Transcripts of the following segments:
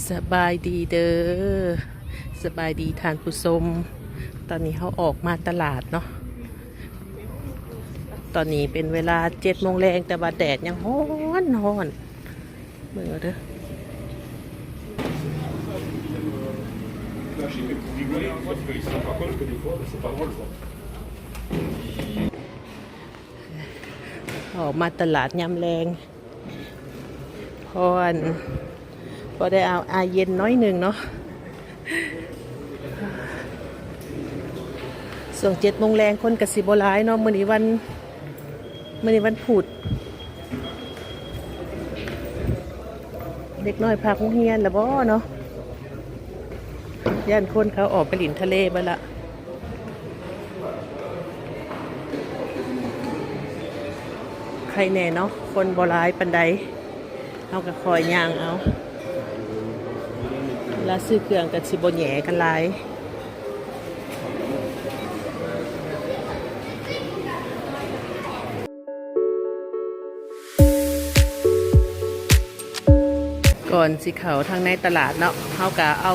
สบายดีเด้อสบายดีทานผู้ชมตอนนี้เขาออกมาตลาดเนาะตอนนี้เป็นเวลา7 โมงแรงแต่ว่าแดดยังร้อนมือเด้อออกมาตลาดยามแรงพอนพอได้เอาอาเย็นน้อยหนึ่งเนาะส่วน7 โมงแรงคนกสิบหลายเนาะมื้อนี้วันพุธเด็กน้อยพาโรงเรียนละบ่เนาะย่านคนเขาออกไปหลินทะเลไปละใครแน่เนาะคนบ่หลายปานใดเอาก็คอยย่างเอาแล้วซื้อเครื่องกับสิบ่แหย่กันหลายก่อนสิเขาทางในตลาดเนาะเขาก็เอา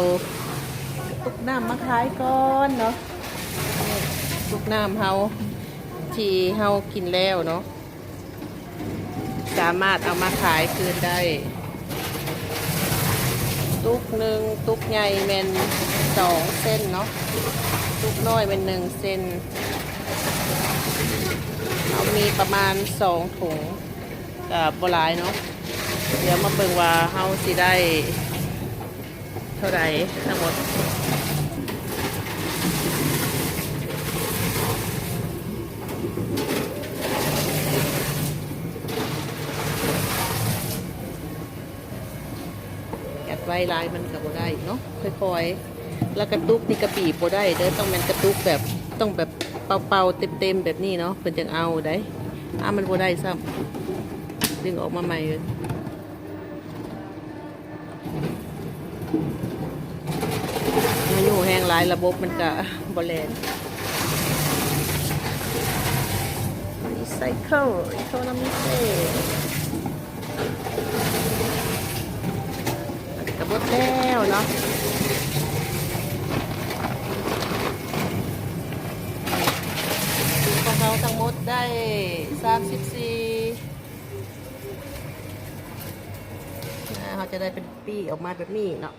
ตุกน้ำมาขายก่อนเนาะตุกน้ำเขาที่เขากินแล้วเนาะสามารถเอามาขายคืนได้ตุกหนึ่งตุกใหญ่เป็น2 เส้นเนาะตุกน้อยเป็น1 เส้นเอามีประมาณ2 ถุงกับบัวลายเนาะเดี๋ยวมาเบิ่งว่าเฮาสิได้เท่าไหร่ทั้งหมดแอดไว้ลายมันกับบ่ได้เนาะค่อยๆแล้วกระตุกนี่กระปีบ่ได้เด้อต้องเป็นกระตุกแบบต้องแบบเป่าๆเต็มๆแบบนี้เนาะเพิ่นจึงเอาได้มันบ่ได้ซ้ำดึงออกมาใหม่เลยอายุแห้งหลายระบบมันก็บอลเลนรีไซเคิลอีโคโนมิเซ่กระบดแล้วเนาะของเขาทั้งหมดได้34เขาจะได้เป็นปีออกมาแบบนี้เนาะ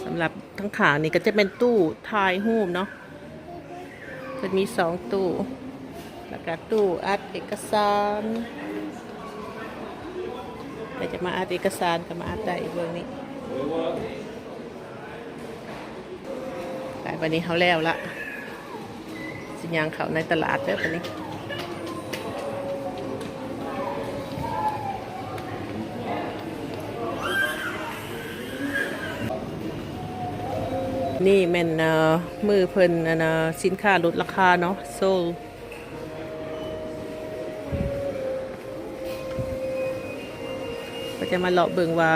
สำหรับทั้งขานี่ก็จะเป็นตู้ถ่ายรูปเนาะจะมี2 ตู้แล้วก็ตู้อัดเอกสารแต่จะมาอัดเอกสารก็มาอัดได้อีกเรื่องนี้แต่วันนี้เขาแล้วละสิยางเขาในตลาดเด้อวันนี้นี่แม่นมือเพิ่นสินค้าลดราคาเนาะโซลก็จะมาเลาะเบิ่งว่า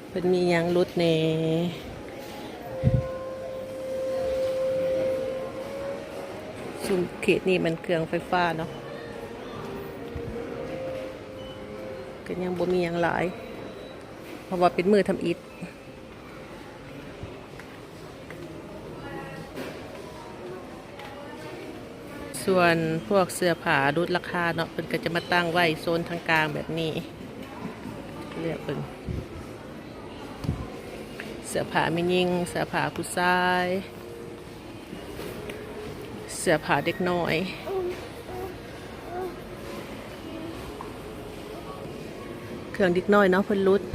เพิ่นมีหยังลดในซุมเขตนี่มันเครื่องไฟฟ้าเนาะก็ยังบ่มีหยังหลายเพราะว่าเป็นมือทำอิฐส่วนพวกเสื้อผ้าลดราคาเนาะเพิ่นก็จะมาตั้งไว้โซนทางกลางแบบนี้เลือกเบิ่งเสื้อผ้าแม่หญิงเสื้อผ้าผู้ชายเสื้อผ้าเด็กน้อยเครื่องเด็กน้อยเนาะเพิ่นลด50%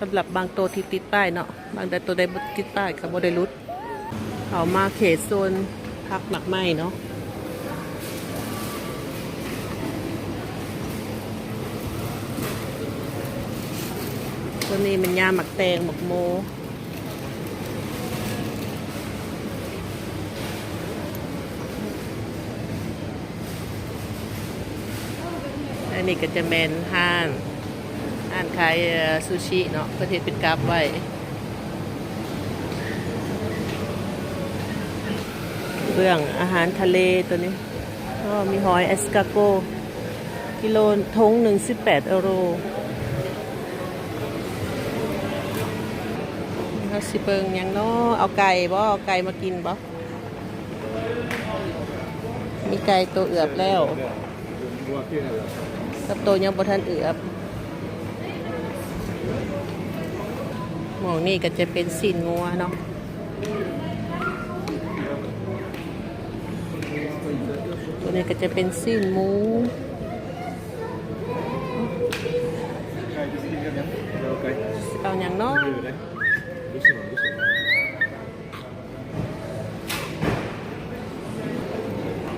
สำหรับบางตัวที่ติดป้ายเนาะบางแต่ตัวใดบ่ติดป้ายก็บ่ได้ลดเอามาเขตโซนพักหมักไหม้เนาะตัวนี้มันยาหมักแตงหมักโมอันนี้ก็จะแมนห้านขายซูชิเนาะประเทศเป็นกราฟไว้เรื่องอาหารทะเลตัวนี้ อ๋อมีหอยเอสกาโกกิโลทงหนึ่ง18 ยูโรเขาสิเบิงหยังเนาะเอาไก่บ่เอาไก่มากินบ่มีไก่ตัวเอือบแล้วกับตัวยังบ่ทันเอือบหมองนี่ก็จะเป็นซีนงัวเนาะตัวนี้ก็จะเป็นซีนหมูเอาหยังเนาะ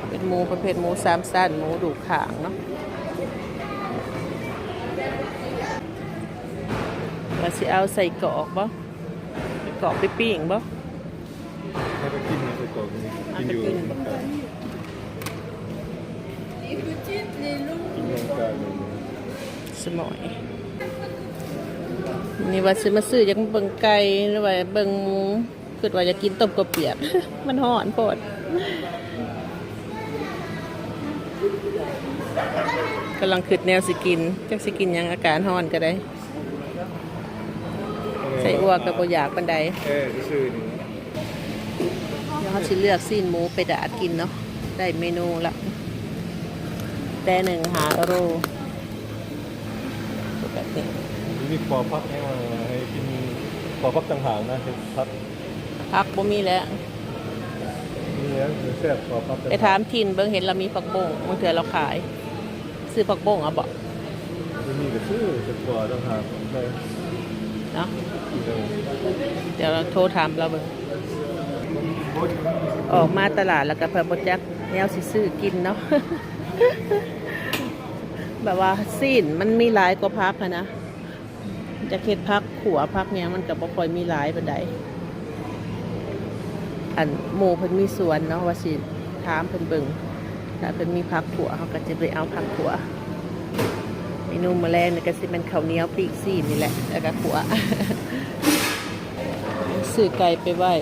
เป็นหมูประเภทหมูสามสั้นหมูดูขางเนาะว่าสิเอาใส่กรอกบ่ใส่กรอกไปปิ้งบ่ให้ไปกินนะไปก่อนกินอยู่กินลงกลางสมอยนี่ว่าซื้อมาซื้อยังเบิ่งไก่หรือว่าเบิ่งหมูคือว่าจะกินต้มกบเปียก มันห่อนโพดกำลังคิดแนวสิกินจักสิกินหยังอาการห่อนก็ได้ใส่อัวกับบ่อยากปานใดซื่อนี่เดี๋ยวเขาสิเลือกซีนหมูไปดาดกินเนาะได้เมนูละแต่1 5 ยูโรแบบนี้มีขอพักให้มาให้กินขอพักต่างหากนะพักผักบ่มีแล้วมีแล้วแซ่บขอพักไปถามทินเบิ่งเห็นเรามีผักบงบางเทื่อเราขายซื้อผักบงเอาบ่มีก็ซื้อจะกว่าต่างหากได้เนาะเดี๋ยวเราโทรถามเราเบิ่งออกมาตลาดแล้วก็เพิ่นบ่จักแนวสิซื้อกินเนาะ แบบว่าซีนมันมีหลายกว่าผักอะนะจะเฮ็ดผักขัวผักเนี้ยมันก็บ่ค่อยมีหลายปานใดอันหมู่เพิ่นมีสวนเนาะว่าสิถามเพิ่นเบิ่งถ้าเพิ่นมีผักขัวเฮาก็จะไปเอาผักขัวเมนูมื้อแลงนี่ก็สิเป็นข้าวเหนียวปีกซีนนี่แหละแล้วก็ขัว ซื้อไก่ไปไว้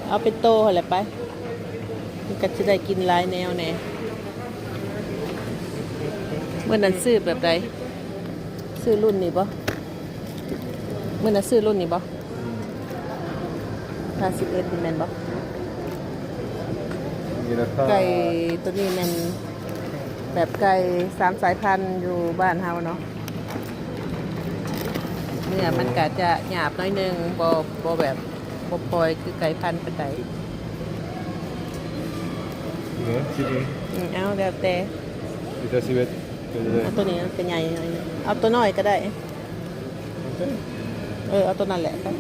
เอาไปโตหั่นแหละไปมันก็จะได้กินหลายแนวแน่เมื่อนั้นซื้อแบบใดซื้อรุ่นนี้บ่เมื่อนั้นซื้อรุ่นนี้บ่51นี่แม่นบ่ไก่ตัวนี้แม่นแบบไก่3 สายพันธุ์อยู่บ้านเฮาเนาะเนื้อมันก็จะหยาบน้อยนึงบ่แบบบ่ปล่อยคือไก่พันธุ์ปานใดคิดดีเอาแล้วแต่จะชีวิตเอาตัวนี้เป็นใหญ่หน่อยเอาตัวน้อยก็ได้เอาตัวนั้นแหละครับ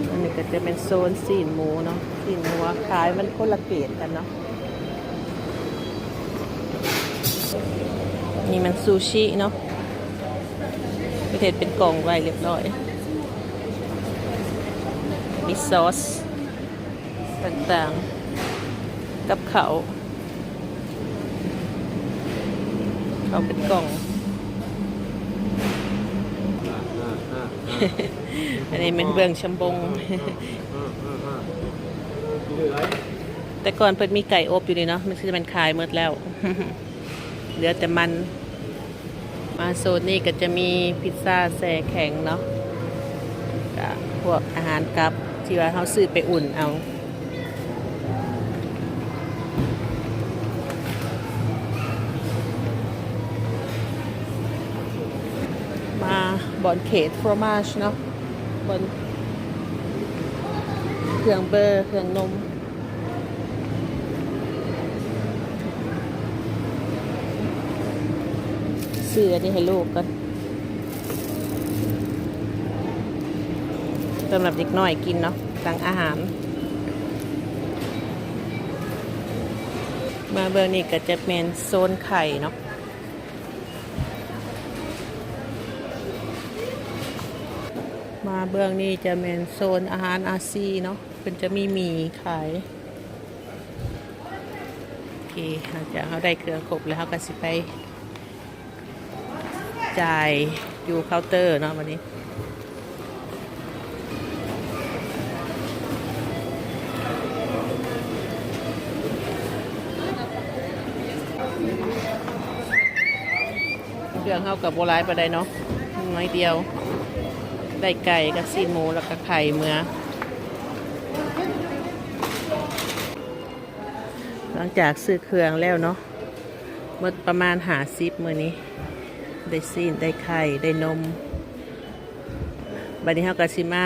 อันนี้ก็จะเป็นโซนซีนหมูเนาะซีนหมูขายมันคนละเกรดกันเนาะนี่มันซูชิเนาะประเทศเป็นกล่องไว้เรียบร้อยมีซอสต่างๆกับเขาเป็นกล่อง อันนี้เป็นเบื้องชมบง แต่ก่อนเพิ่นมีไก่อบอยู่นี่เนาะมันคือมันขายหมดแล้ว เหลือแต่มันมาโซนนี้ก็จะมีพิซซ่าแช่แข็งเนาะกับพวกอาหารกับที่ว่าเขาซื้อไปอุ่นเอามาบอนเขตฟรอมาชเนาะบอนเครื่องเบอร์เครื่องนมเสื้อนี่ให้ลูกกันสำหรับเด็กน้อยกินเนาะสั่งอาหารมาเบอร์นี้ก็จะเป็นโซนไข่เนาะมาเบื้องนี้จะเป็นโซนอาหารอาซีเนาะเป็นจะมีหมี่ขายโอเคหลังจากเขาได้เครื่องครบแล้วเขาก็สิไปจ่ายอยู่เคาน์เตอร์เนาะวันนี้ รื่องเฮากับโบราณไปได้เนาะน้อยเดียวได้ไก่กับซีนหมูแล้วก็ไข่เมื่อหลังจากซื้อเครื่องแล้วเนาะเมื่อประมาณ50มื้อนี้ได้ซีนได้ไข่ได้นมบัดนี้เฮาก็สิมา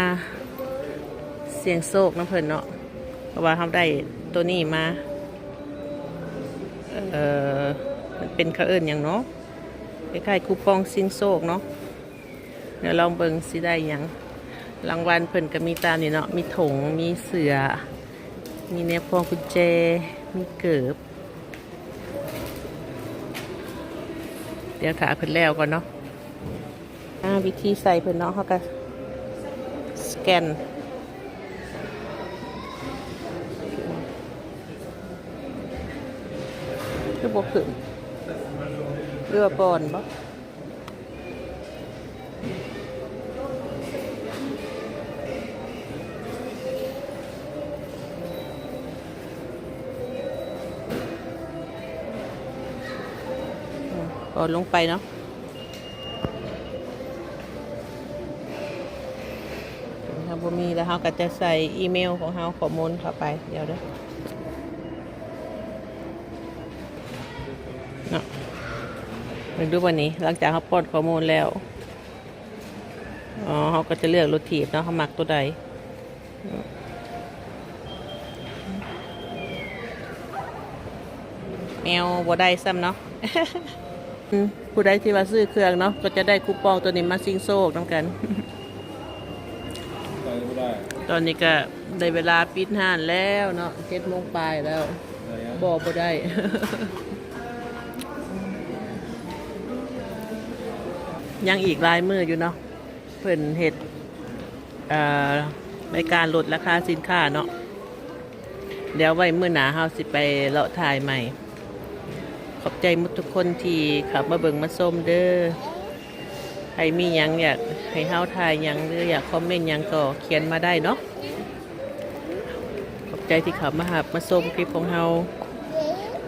เสี่ยงโชคน้ำเพิ่นเนาะเพราะว่าเฮาได้ตัวนี้มามันเป็นเขาเอิ้นหยังเนาะคล้ายๆคูปองซิงโชคเนาะเดี๋ยวลองเบิ่งสิได้หยังรางวัลเพิ่นก็มีตามนี่เนาะมีถงมีเสือมีแนวพวงกุญแจมีเกิบเดี๋ยวถาเพิ่นแล้วก่อนเนาะวิธีใส่เพิ่นเนาะเฮาก็สแกนคือบ่ขึ้นเรือปอนบ่ก่อนลงไปเนาะถ้าบ่มีแล้วเราก็จะใส่อีเมลของเราข้อมูลเข้าไปเดี๋ยวเด้อเนาะมาดูวันนี้หลังจากเราป้อนข้อมูลแล้วเราก็จะเลือกรถถีบเนาะเขามักตัวใดแมวบ่ได้ซ้ำเนาะ ผู้ใดที่ว่าซื้อเครื่องเนาะก็จะได้คูปองตัวนี้มาซิงโซกน้ำกัน ไปไม่ได้ ตอนนี้ก็ได้เวลาปิดห้านแล้วเนาะ7 โมงปลายแล้วบ่ได้ ยังอีกหลายมืออยู่เนาะเพิ่นเฮ็ดในการลดราคาสินค้าเนาะเดี๋ยวไว้มื้อหน้าเฮาสิไปเลาะถ่ายใหม่ขอบใจมุทุกคนที่ขับมาเบิ่งมาส้มเด้อใครมีหยังอยากให้เฮาถ่ายหยังหรืออยากคอมเมนต์หยังก็เขียนมาได้เนาะขอบใจที่ขับมาหับมาส้มคลิปของเฮา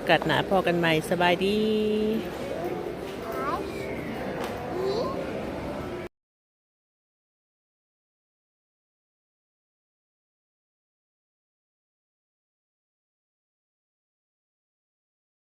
กัดหนาพอกันใหม่สบายดี